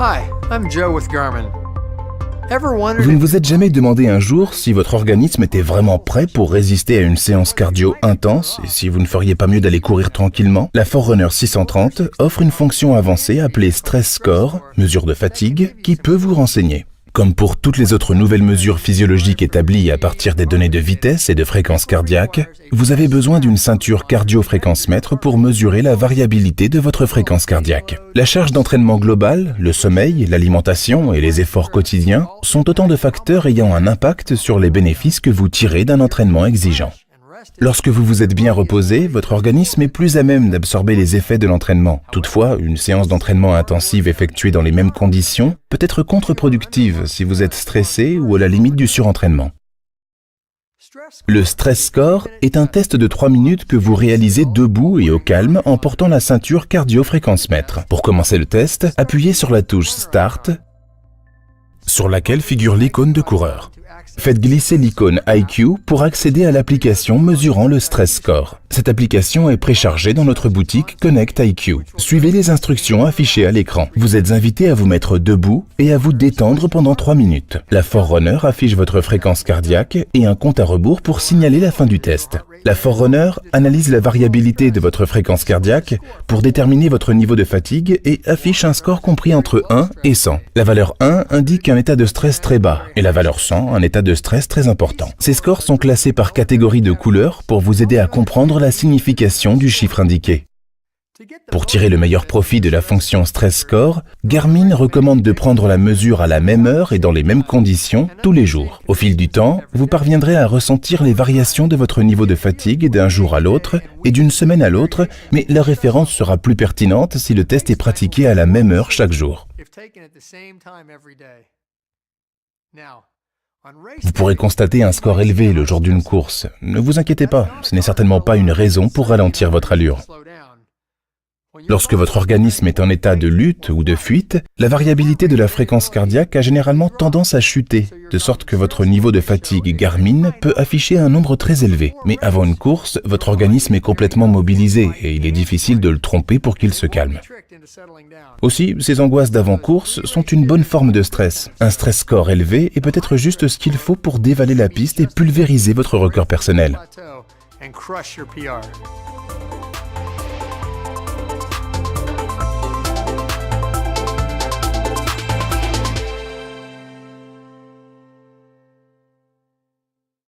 Hi, I'm Joe with Garmin. Vous ne vous êtes jamais demandé un jour si votre organisme était vraiment prêt pour résister à une séance cardio intense et si vous ne feriez pas mieux d'aller courir tranquillement? La Forerunner 630 offre une fonction avancée appelée Stress Score, mesure de fatigue, qui peut vous renseigner. Comme pour toutes les autres nouvelles mesures physiologiques établies à partir des données de vitesse et de fréquence cardiaque, vous avez besoin d'une ceinture cardio-fréquence-mètre pour mesurer la variabilité de votre fréquence cardiaque. La charge d'entraînement globale, le sommeil, l'alimentation et les efforts quotidiens sont autant de facteurs ayant un impact sur les bénéfices que vous tirez d'un entraînement exigeant. Lorsque vous vous êtes bien reposé, votre organisme est plus à même d'absorber les effets de l'entraînement. Toutefois, une séance d'entraînement intensive effectuée dans les mêmes conditions peut être contre-productive si vous êtes stressé ou à la limite du surentraînement. Le Stress Score est un test de 3 minutes que vous réalisez debout et au calme en portant la ceinture cardio-fréquence-mètre. Pour commencer le test, appuyez sur la touche Start, sur laquelle figure l'icône de coureur. Faites glisser l'icône IQ pour accéder à l'application mesurant le Stress Score. Cette application est préchargée dans notre boutique Connect IQ. Suivez les instructions affichées à l'écran. Vous êtes invité à vous mettre debout et à vous détendre pendant 3 minutes. La Forerunner affiche votre fréquence cardiaque et un compte à rebours pour signaler la fin du test. La Forerunner analyse la variabilité de votre fréquence cardiaque pour déterminer votre niveau de fatigue et affiche un score compris entre 1 et 100. La valeur 1 indique un état de stress très bas et la valeur 100 un état de stress très important. Ces scores sont classés par catégorie de couleurs pour vous aider à comprendre la signification du chiffre indiqué. Pour tirer le meilleur profit de la fonction Stress Score, Garmin recommande de prendre la mesure à la même heure et dans les mêmes conditions tous les jours. Au fil du temps, vous parviendrez à ressentir les variations de votre niveau de fatigue d'un jour à l'autre et d'une semaine à l'autre, mais la référence sera plus pertinente si le test est pratiqué à la même heure chaque jour. Vous pourrez constater un score élevé le jour d'une course. Ne vous inquiétez pas, ce n'est certainement pas une raison pour ralentir votre allure. Lorsque votre organisme est en état de lutte ou de fuite, la variabilité de la fréquence cardiaque a généralement tendance à chuter, de sorte que votre niveau de fatigue Garmin peut afficher un nombre très élevé. Mais avant une course, votre organisme est complètement mobilisé et il est difficile de le tromper pour qu'il se calme. Aussi, ces angoisses d'avant-course sont une bonne forme de stress. Un stress score élevé est peut-être juste ce qu'il faut pour dévaler la piste et pulvériser votre record personnel.